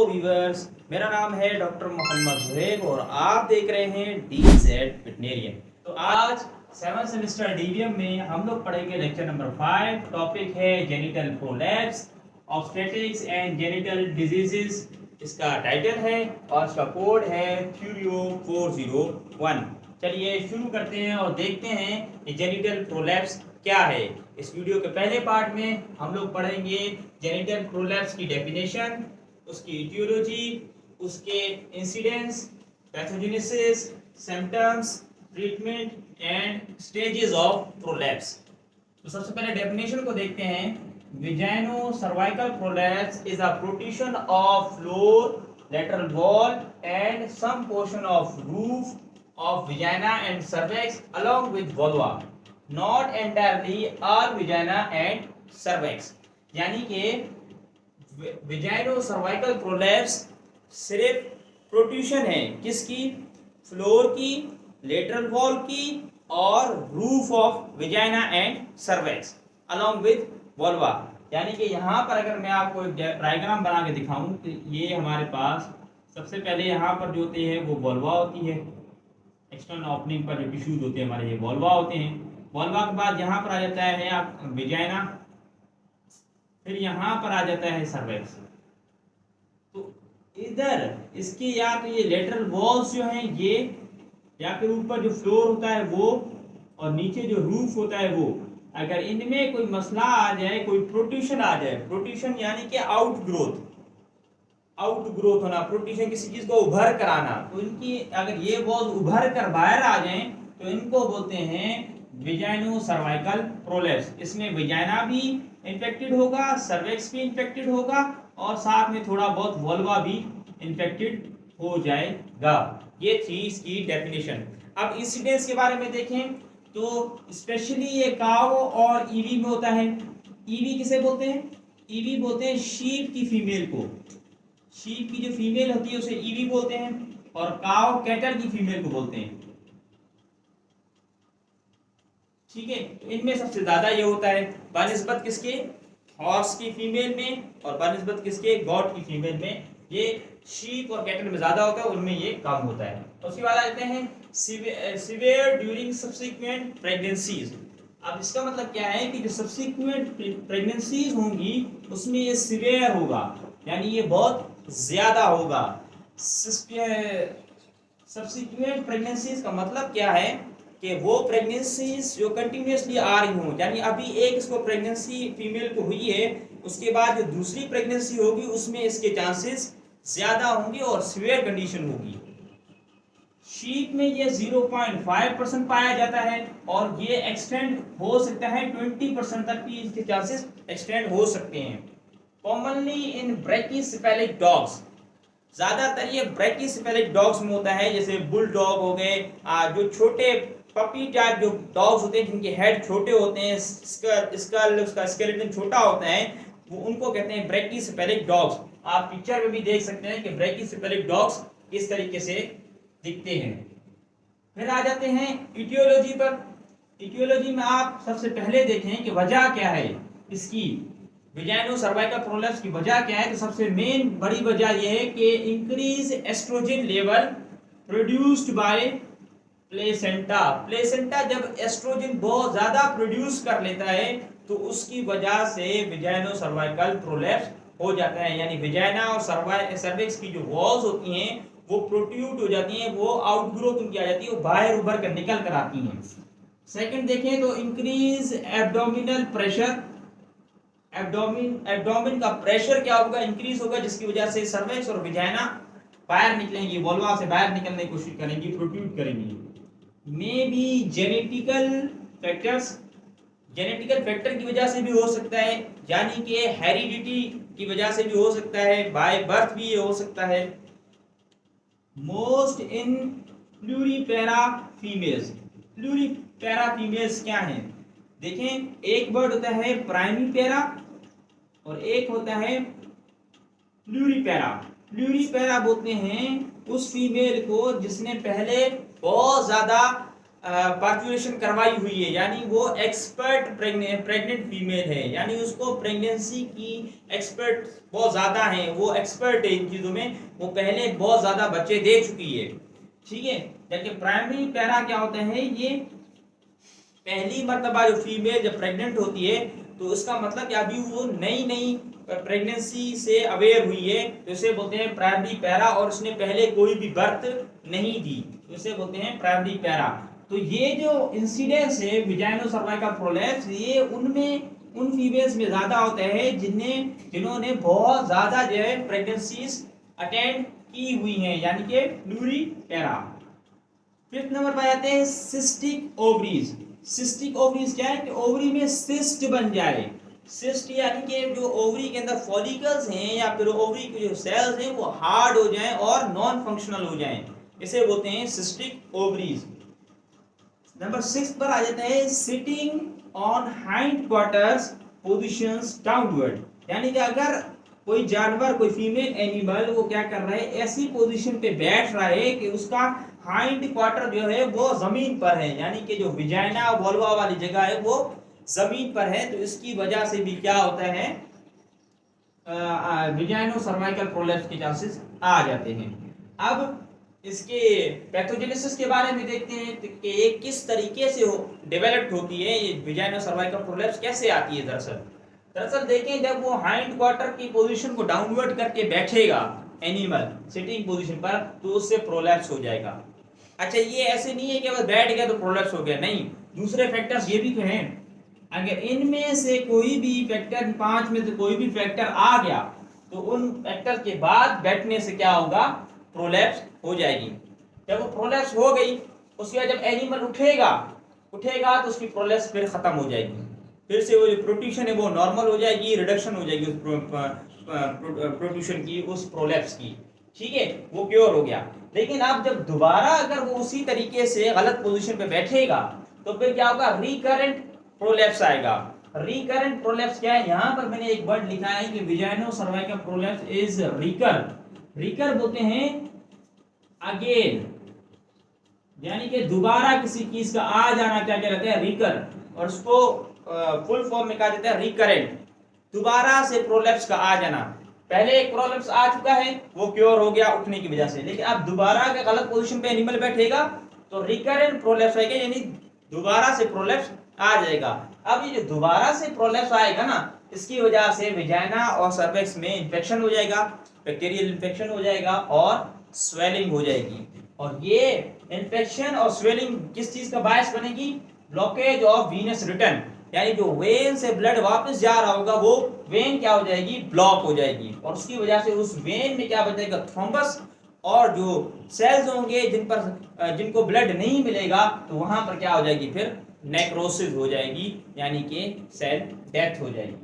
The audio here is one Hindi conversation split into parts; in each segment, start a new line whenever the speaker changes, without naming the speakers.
व्यूवर्स, मेरा नाम है डॉक्टर मोहम्मद जुहैब और आप देख रहे हैं DZ वेटनेरियन। तो आज 7th सेमेस्टर DVM में हम लोग पढ़ेंगे लेक्चर नंबर 5। टॉपिक है genital prolapse, obstetrics and genital diseases. इसका टाइटल है और इसका कोड है थ्यूरियो 401। चलिए शुरू करते हैं और देखते हैं कि जेनिटल प्रोलैप्स क्या है। इस वीडियो के पहले पार्ट में हम लोग पढ़ेंगे जेनिटल प्रोलैप्स की डेफिनेशन, उसकी इटियोलॉजी, उसके incidence, pathogenesis, symptoms, treatment and stages of prolapse. तो सबसे पहले डेफिनेशन को देखते हैं। विजाइनो cervical prolapse is a protrusion of floor, lateral wall and some portion of roof of vagina and cervix along with vulva, not entirely all vagina and cervix। यानी कि विजाइनो सर्वाइकल प्रोलैप्स सिर्फ प्रोट्रूशन है किसकी? फ्लोर की, लेटरल वॉल की और roof of vagina and cervix along with vulva. यानी कि यहाँ पर अगर मैं आपको एक डायग्राम बना के दिखाऊं तो ये हमारे पास सबसे पहले यहाँ पर जो होती है वो वोल्वा होती है। एक्सटर्नल ओपनिंग पर जो टिश्यूज होते हैं हमारे ये वोल्वा होते हैं। वोल्वा के बाद यहाँ पर आ जाता है आप विजाइना, फिर यहाँ पर आ जाता है सर्वेक्स। तो इधर इसके या तो ये लेटरल वॉल्स जो हैं ये, या फिर ऊपर जो फ्लोर होता है वो, और नीचे जो रूफ होता है वो, अगर इनमें कोई मसला आ जाए, कोई प्रोट्रूशन आ जाए, प्रोट्रूशन यानी कि आउटग्रोथ होना, प्रोट्रूशन किसी चीज को उभर कर आना, तो इनकी अगर ये वॉल्स उभर कर बाहर आ जाएं तो इनको बोलते हैं विजाइनो सर्वाइकल प्रोलैप्स। इसमें विजाइना भी इन्फेक्टेड होगा, सर्वेक्स भी इन्फेक्टेड होगा और साथ में थोड़ा बहुत वोल्वा भी इन्फेक्टेड हो जाएगा। ये थी इसकी डेफिनेशन। अब इंसिडेंस के बारे में देखें तो स्पेशली ये काव और ईवी में होता है। ईवी किसे बोलते हैं? ईवी बोलते हैं शीप की फीमेल को। शीप की जो फीमेल होती है उसे ईवी बोलते हैं, और काव कैटल की फीमेल को बोलते हैं। ठीक है, तो इनमें सबसे ज्यादा ये होता है बनिस्बत किसके? हॉर्स की फीमेल में, और बनिस्बत किसके? गॉट की फीमेल में। ये शीप और कैटल में ज्यादा होता है, उनमें ये कम होता है। तो उसके बाद आ जाते हैं सीवियर ड्यूरिंग सब्सिक्वेंट प्रेगनेंसीज। अब इसका मतलब क्या है कि जो सब्सिक्वेंट प्रेगनेंसीज होंगी उसमें ये सीवियर होगा, यानी ये बहुत ज्यादा होगा। सब्सिक्वेंट प्रेगनेंसीज का मतलब क्या है कि वो प्रेगनेंसीज जो कंटिन्यूसली आ रही हों, यानी अभी एक इसको प्रेगनेंसी फीमेल को हुई है, उसके बाद जो दूसरी प्रेगनेंसी होगी उसमें इसके चांसेस ज्यादा होंगे और सीवियर कंडीशन होगी। शीप में ये 0.5% पाया जाता है और ये एक्सटेंड हो सकता है 20% तक भी इसके चांसेस एक्सटेंड हो सकते हैं। कॉमनली इन ब्रैकीसेफेलिक डॉग्स, ज्यादातर ये ब्रैकीसेफेलिक डॉग्स में होता है, जैसे बुल डॉग हो गए, जो छोटे पपी टाइप जो डॉग्स होते हैं जिनके हेड छोटे होते हैं, स्कल उसका स्केलेटन छोटा होता है, वो उनको कहते हैं ब्रैकीसेफेलिक डॉग्स। आप पिक्चर में भी देख सकते हैं कि ब्रैकीसेफेलिक डॉग्स किस तरीके से दिखते हैं। फिर आ जाते हैं इटियोलॉजी पर। इटियोलॉजी में आप सबसे पहले देखें कि वजह क्या है इसकी, विजाइनो सर्वाइकल प्रोलैप्स की वजह क्या है। तो सबसे मेन बड़ी वजह यह है कि increase estrogen level produced by placenta. Placenta जब एस्ट्रोजन बहुत ज्यादा प्रोड्यूस कर लेता है तो उसकी वजह से विजाइनो सर्वाइकल प्रोलैप्स हो जाता है, यानी विजाइना और सर्विक्स की जो वॉल्स होती हैं वो प्रोट्रूड हो जाती हैं, वो आउटग्रोथ उनकी आ जाती है, वो बाहर उभर कर निकल कर आती हैं। सेकंड देखें तो इंक्रीज एब्डोमिनल प्रेशर। एब्डोमिन का प्रेशर क्या होगा? इंक्रीज होगा, जिसकी वजह से सर्विक्स और विजाइना बाहर निकलेंगी, वोल्वा से बाहर निकलने की कोशिश करेंगी, प्रोट्रूड करेंगी। May be genetical factors, genetical factor की वजह से भी हो सकता है, यानी कि हेरिडिटी की वजह से भी हो सकता है, बाय बर्थ भी हो सकता है। Most in pluripara females. Pluripara females क्या हैं? देखें, एक वर्ड होता है प्राइमीपेरा और एक होता है प्लूरीपेरा। प्लूरीपेरा बोलते हैं उस फीमेल को जिसने पहले बहुत ज्यादा पार्चुलेशन करवाई हुई है, यानी वो एक्सपर्ट प्रेग्नेंट फीमेल है, यानी उसको प्रेगनेंसी की एक्सपर्ट बहुत ज़्यादा है, वो एक्सपर्ट है इन चीज़ों में, वो पहले बहुत ज़्यादा बच्चे दे चुकी है। ठीक है, जबकि प्राइमरी पैरा क्या होता है, ये पहली मर्तबा जो फीमेल जब प्रेग्नेंट होती है तो उसका मतलब कि अभी वो नई नई प्रेगनेंसी से अवेयर हुई है, तो इसे बोलते हैं प्राइमरी पैरा, और उसने पहले कोई भी बर्थ नहीं दी, तो इसे बोलते हैं प्राइमरी पैरा। तो ये जो इंसिडेंस है विजाइनो सर्वाइकल प्रोलैप्स, ये उनमें उन फीमेल्स में ज्यादा होता है जिन्होंने बहुत ज्यादा जो है प्रेगनेंसीज अटेंड की हुई हैं, यानी कि प्लूरी पैरा। फिफ्थ नंबर पर आते हैं सिस्टिक ओवरीज। सिस्टिक ओवरीज क्या है कि ओवरी में सिस्ट बन जाए। सिस्ट यानी कि जो ओवरी के अंदर फॉलिकल्स हैं या फिर ओवरी के जो सेल्स हैं वो हार्ड हो जाएं और नॉन फंक्शनल हो जाएं, इसे बोलते हैं सिस्टिक ओवरीज। नंबर 6 पर आ जाता है sitting on hind quarters positions downward, यानी कि अगर कोई जानवर, कोई फीमेल एनिमल वो क्या कर रहा है, ऐसी पोजीशन पे बैठ रहा है कि उसका हाइंड क्वार्टर जो है वो जमीन पर है, यानी कि जो विजाइना वल्वा वाली जगह है वो जमीन पर है, तो इसकी वजह से भी क्या होता है, विजाइनो सर्वाइकल प्रोलैप्स के चांसेस आ जाते हैं। अब इसके पैथोजेनेसिस के बारे में देखते हैं कि ये किस तरीके से डेवलप्ड होती है, ये विजाइनो सर्वाइकल प्रोलैप्स कैसे आती है। दरअसल देखें, जब वो हाइंड क्वार्टर की पोजीशन को डाउनवर्ड करके बैठेगा एनिमल सिटिंग पोजीशन पर, तो उससे प्रोलैप्स हो जाएगा। अच्छा, ये ऐसे नहीं है कि बस बैठ गया तो प्रोलैप्स हो गया, नहीं, दूसरे फैक्टर्स ये भी तो हैं। अगर इनमें से कोई भी फैक्टर, 5 में से कोई भी फैक्टर आ गया तो उन फैक्टर के बाद बैठने से क्या होगा, प्रोलैप्स हो जाएगी। जब वो प्रोलैप्स हो गई, उसके बाद जब एनिमल उठेगा तो उसकी प्रोलैप्स फिर खत्म हो जाएगी, फिर से वो जो प्रोट्रूशन है वो नॉर्मल हो जाएगी, रिडक्शन हो जाएगी उस प्रोट्रूशन की, उस प्रोलैप्स की। ठीक है, वो क्योर हो गया। लेकिन अब जब दोबारा अगर वो उसी तरीके से गलत पोजीशन पे बैठेगा तो फिर क्या होगा, रिकरेंट प्रोलैप्स आएगा। रिकरेंट प्रोलैप्स क्या है, यहाँ पर मैंने एक वर्ड लिखा है कि vaginocervical prolapse is recur. Recur बोलते हैं अगेन, यानी कि दोबारा किसी चीज का आ जाना क्या कहते हैं, रिकर, और उसको फुल फॉर्म में कहा जाता है रिकरेंट, दोबारा से प्रोलैप्स का आ जाना। पहले एक प्रोलैप्स आ चुका है, वो क्योर हो गया उठने की वजह से, लेकिन अब दोबारा अगर गलत पोजीशन पे एनिमल बैठेगा तो रिकरेंट प्रोलैप्स आएगा, यानी दोबारा से प्रोलैप्स आ जाएगा। अब ये जो दोबारा से प्रोलैप्स आएगा ना, इसकी वजह से विजाइना और सर्विक्स में इंफेक्शन हो जाएगा, बैक्टीरियल इंफेक्शन हो जाएगा और स्वेलिंग हो जाएगी। और ये इंफेक्शन और स्वेलिंग किस चीज का बायस बनेगी, ब्लॉकेज ऑफ वीनस रिटर्न, यानी जो वेन से ब्लड वापस जा रहा होगा वो वेन क्या हो जाएगी, ब्लॉक हो जाएगी, और उसकी वजह से उस वेन में क्या बचेगा, थ्रोम्बस, और जो सेल्स होंगे जिनको ब्लड नहीं मिलेगा तो वहां पर क्या हो जाएगी, फिर नेक्रोसिस हो जाएगी, यानी कि सेल डेथ हो जाएगी।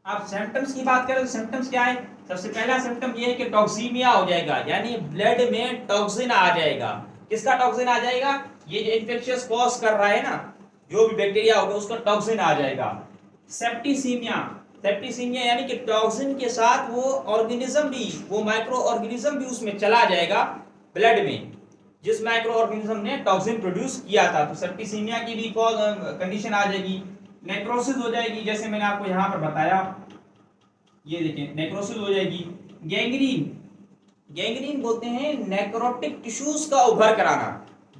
अब सिम्टम्स की बात करें तो सिम्टम्स क्या है, सबसे पहला सिम्टम ये है कि टॉक्सीमिया हो जाएगा, यानी ब्लड में टॉक्सिन आ जाएगा। किसका टॉक्सिन आ जाएगा, ये जो इन्फेक्शियस कॉज कर रहा है ना, जो भी बैक्टीरिया होगा उसका टॉक्सिन आ जाएगा। सेप्टिसीमिया, सेप्टिसीमिया यानी कि टॉक्सिन के साथ वो ऑर्गेनिज्म भी, वो माइक्रो ऑर्गेनिज्म भी उसमें चला जाएगा ब्लड में, जिस माइक्रो ऑर्गेनिज्म ने टॉक्सिन प्रोड्यूस किया था, तो सेप्टिसीमिया की भी कंडीशन आ जाएगी। नेक्रोसिस हो जाएगी, जैसे मैंने आपको यहाँ पर बताया, ये देखें नेक्रोसिस हो जाएगी। गैंग्रीन, गैंग्रीन बोलते हैं नेक्रोटिक टिश्यूज का उभर कर आना,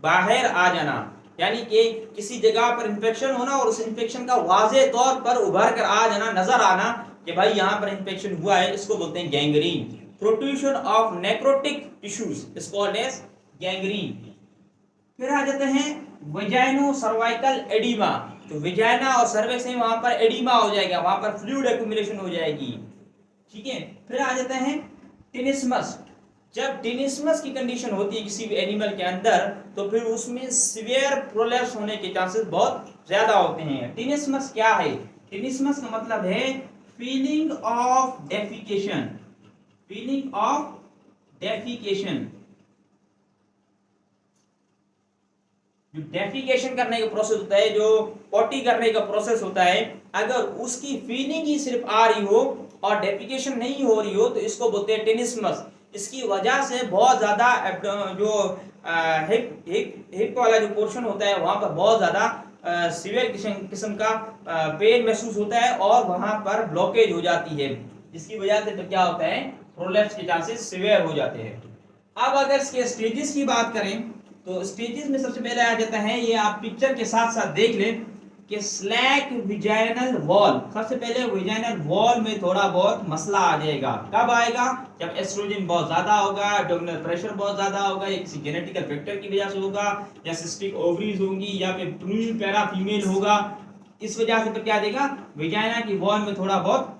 बाहर आ जाना, यानी कि किसी जगह पर इंफेक्शन होना और उस इंफेक्शन का वाज़ेह तौर पर उभर कर आ जाना, नजर आना कि भाई यहाँ पर इंफेक्शन हुआ है, इसको बोलते हैं gangrene. Protrusion of necrotic tissues is called as gangrene. फिर आ जाते हैं विजाइनो सर्वाइकल एडिमा, तो विजाइना और सर्विक्स में वहां पर एडिमा हो जाएगा, वहां पर फ्लूइड एक्यूमुलेशन हो जाएगी। ठीक है, फिर आ जाता है टिनिस्मस। जब टिनिस्मस की कंडीशन होती है किसी भी एनिमल के अंदर तो फिर उसमें सीवियर प्रोलैप्स होने के चांसेस बहुत ज्यादा होते हैं। टिनिस्मस क्या है, टिनिस्मस का मतलब है feeling of defecation, feeling of defecation. जो डेफिकेशन करने का प्रोसेस होता है, जो पॉटी करने का प्रोसेस होता है, अगर उसकी फीलिंग ही सिर्फ आ रही हो और डेफिकेशन नहीं हो रही हो तो इसको बोलते हैं टिनिस्मस, इसकी वजह से बहुत ज़्यादा जो हिप हिप हिप वाला जो पोर्शन होता है वहाँ पर बहुत ज़्यादा सीवियर किस्म का पेन महसूस होता है और वहाँ पर ब्लॉकेज हो जाती है, जिसकी वजह से फिर क्या होता है, प्रोलैप्स के चांसेस सीवियर हो जाते हैं। अब अगर इसके स्टेजेस की बात करें तो स्टेजेस में सबसे पहले आ जाता है, ये आप पिक्चर के साथ साथ देख लें कि स्लैक विजाइनल वॉल। सबसे पहले विजाइनल वॉल में थोड़ा बहुत मसला आ जाएगा। कब आएगा? जब एस्ट्रोजन बहुत ज्यादा होगा, एब्डोमिनल प्रेशर बहुत ज्यादा होगा, या किसी जेनेटिकल फैक्टर की वजह से होगा, या सिस्टिक ओवरीज होंगी, या फिर प्रून पैरा फीमेल होगा। इस वजह से फिर क्या देगा, विजाइना की वॉल में थोड़ा बहुत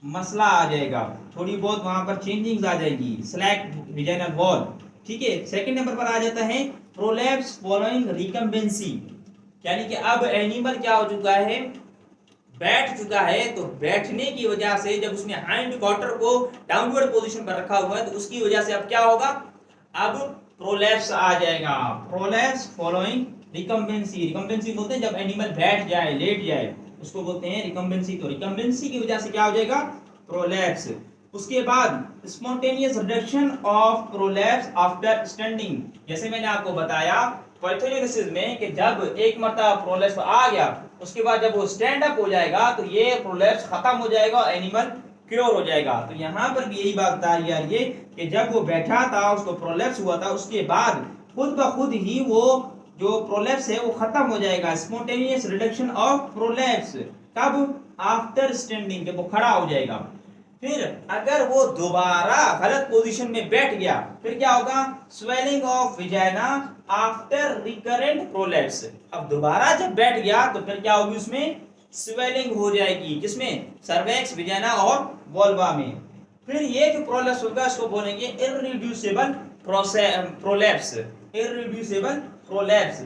मसला आ जाएगा, थोड़ी बहुत वहां पर चेंजिंग्स आ जाएगी, स्लैक विजाइनल वॉल। ठीक है। सेकंड नंबर पर आ जाता है प्रोलैप्स फॉलोइंग रिकम्बेंसी, यानी कि अब एनिमल क्या हो चुका है, बैठ चुका है। तो बैठने की वजह से जब उसने हाइंड क्वार्टर को डाउनवर्ड पोजीशन पर रखा हुआ है तो उसकी वजह से अब क्या होगा, अब प्रोलैप्स आ जाएगा। प्रोलैप्स फॉलोइंग रिकम्बेंसी, रिकम्बेंसी बोलते हैं जब एनिमल बैठ जाए, लेट जाए, उसको बोलते हैं रिकम्बेंसी। तो रिकम्बेंसी की वजह से क्या हो जाएगा, प्रोलैप्स। उसके बाद spontaneous reduction of prolapse after standing, जैसे मैंने आपको बताया पैथोजेनेसिस में कि जब एक मरतबा प्रोलैप्स आ गया उसके बाद जब वो स्टैंड अप हो जाएगा तो ये प्रोलैप्स खत्म हो जाएगा और एनिमल क्योर हो जाएगा। तो यहाँ पर भी यही बात बता रही है कि जब वो बैठा था, उसको प्रोलैप्स हुआ था, उसके बाद खुद ब खुद ही वो जो प्रोलैप्स है वो खत्म हो जाएगा। स्पॉन्टेनियस रिडक्शन ऑफ प्रोलैप्स कब, आफ्टर स्टैंडिंग, जब वो खड़ा हो जाएगा। फिर अगर वो दोबारा गलत पोजीशन में बैठ गया फिर क्या होगा, swelling of vagina after recurrent prolapse. अब दोबारा जब बैठ गया तो फिर क्या होगी, उसमें स्वेलिंग हो जाएगी, जिसमें सर्वेक्स, विजाइना और वोल्वा में। फिर ये जो प्रोलैप्स होगा इसको बोलेंगे इररिड्यूसिबल प्रोलैप्स, इररिड्यूसिबल प्रोलैप्स।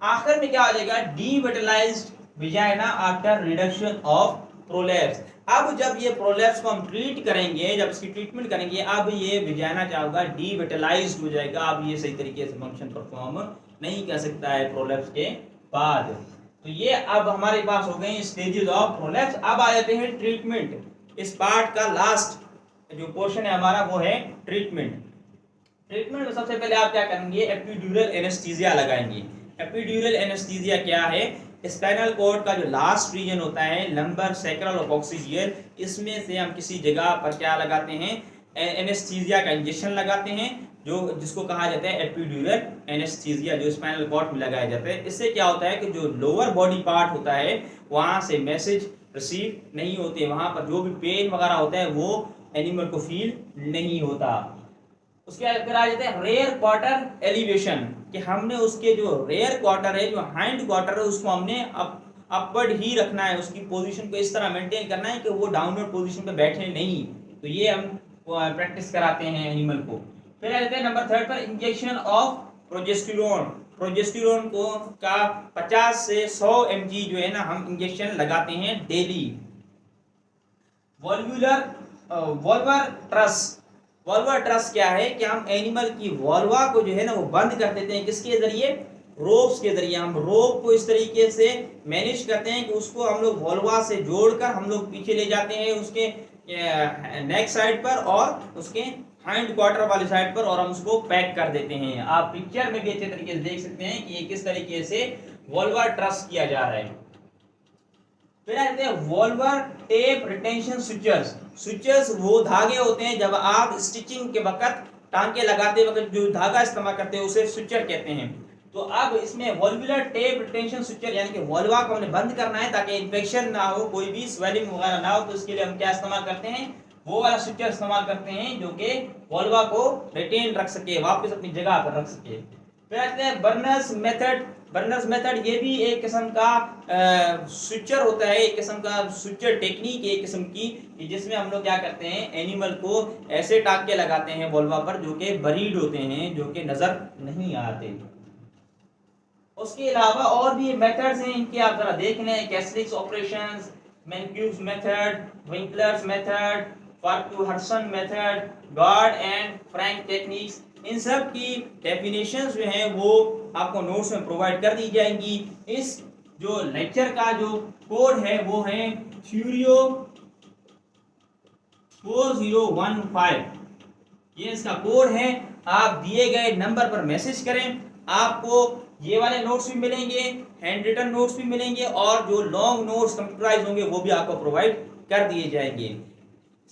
आखिर में क्या हो जाएगा, devitalized vagina after reduction of prolapse. अब जब ये प्रोलैप्स को हम ट्रीट करेंगे, जब इसकी ट्रीटमेंट करेंगे, अब ये विजाइना क्या होगा, डीविटलाइज्ड हो जाएगा। अब ये सही तरीके से फंक्शन परफॉर्म नहीं कर सकता है प्रोलैप्स के बाद। तो ये अब हमारे पास हो गए स्टेजेस ऑफ प्रोलैप्स। अब आ जाते हैं ट्रीटमेंट। इस पार्ट का लास्ट जो पोर्शन है हमारा वो है ट्रीटमेंट। ट्रीटमेंट में सबसे पहले आप क्या करेंगे, एपिड्यूरल एनेस्थीसिया लगाएंगे। एपिड्यूरल एनेस्थीसिया क्या है, स्पाइनल कॉर्ड का जो लास्ट रीजन होता है, लंबर, सैक्रल और कॉक्सिजियल, इसमें से हम किसी जगह पर क्या लगाते हैं, एनेस्थीसिया का इंजेक्शन लगाते हैं, जो जिसको कहा जाता है एपिड्यूरल एनेस्थीसिया, जो स्पाइनल कॉर्ड में लगाया जाता है। इससे क्या होता है कि जो लोअर बॉडी पार्ट होता है वहां से मैसेज रिसीव नहीं होते, वहां पर जो भी पेन वगैरह होता है वो एनिमल को फील नहीं होता। उसके बाद फिर आ जाते हैं रेयर क्वार्टर एलिवेशन, कि हमने उसके जो रेयर क्वार्टर है, जो हाइंड क्वार्टर है, उसको हमने अपवर्ड ही रखना है, उसकी पोजीशन को इस तरह मेंटेन करना है कि वो डाउनवर्ड पोजीशन पे बैठे नहीं। तो ये हम प्रैक्टिस कराते हैं एनिमल को। फिर आ जाते हैं नंबर 3 पर इंजेक्शन ऑफ प्रोजेस्टेरोन। प्रोजेस्टेरोन को का 50 से 100 mg जो है ना हम इंजेक्शन लगाते हैं डेली। वॉल्वर ट्रस, वॉल्वर ट्रस क्या है कि हम एनिमल की वॉल्वा को जो है ना वो बंद कर देते हैं, किसके जरिए, रोप्स के जरिए। हम रोप को इस तरीके से मैनेज करते हैं कि उसको हम लोग वॉल्वा से जोड़कर हम लोग पीछे ले जाते हैं उसके नेक साइड पर और उसके हाइंड क्वार्टर वाली साइड पर, और हम उसको पैक कर देते हैं। आप पिक्चर में भी अच्छे तरीके से देख सकते हैं कि ये किस तरीके से वॉल्वर ट्रस किया जा रहा है। फिर आते हैं वॉल्वर टेप रिटेंशन स्विचर्स। स्विचर्स वो धागे होते हैं जब आप स्टिचिंग के वक्त, टांके लगाते वक्त जो धागा इस्तेमाल करते हैं उसे स्विचर कहते हैं। तो अब इसमें वॉल्वुलर टेप रिटेंशन स्विचर, यानी कि वॉल्वा को हमने बंद करना है ताकि इन्फेक्शन ना हो, कोई भी स्वेलिंग वगैरह ना हो, तो इसके लिए हम क्या इस्तेमाल करते हैं, वो वाला स्विचर इस्तेमाल करते हैं जो कि वॉल्वा को रिटेन रख सके, वापस अपनी जगह पर रख सके। फिर आते हैं बर्नर्स मेथड। बर्नर्स मेथड ये भी एक किस्म का स्विचर होता है, एक किस्म का स्विचर टेक्निक एक किस्म की, जिसमें हम लोग क्या करते हैं, एनिमल को ऐसे टांके लगाते हैं वॉल्वा पर जो कि बरीड होते हैं, जो कि नजर नहीं आते। उसके अलावा और भी मेथड्स हैं, इनके आप जरा देख लें, कैस्ट्रिक्स ऑपरेशंस, मैनक्यूब्स method, Winkler's method, Farquharson's method, गॉड एंड फ्रैंक टेक्निक्स। इन सब की डेफिनेशंस जो हैं वो आपको नोट्स में प्रोवाइड कर दी जाएंगी। इस जो लेक्चर का जो कोड है वो है थ्यूरियो 4015, ये इसका कोड है। आप दिए गए नंबर पर मैसेज करें, आपको ये वाले नोट्स भी मिलेंगे, हैंड रिटन नोट्स भी मिलेंगे और जो लॉन्ग नोट्स कंप्यूटराइज होंगे वो भी आपको प्रोवाइड कर दिए जाएंगे।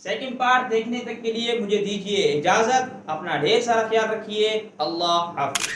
सेकंड पार्ट देखने तक के लिए मुझे दीजिए इजाजत। अपना ढेर सारा ख्याल रखिए। अल्लाह हाफिज।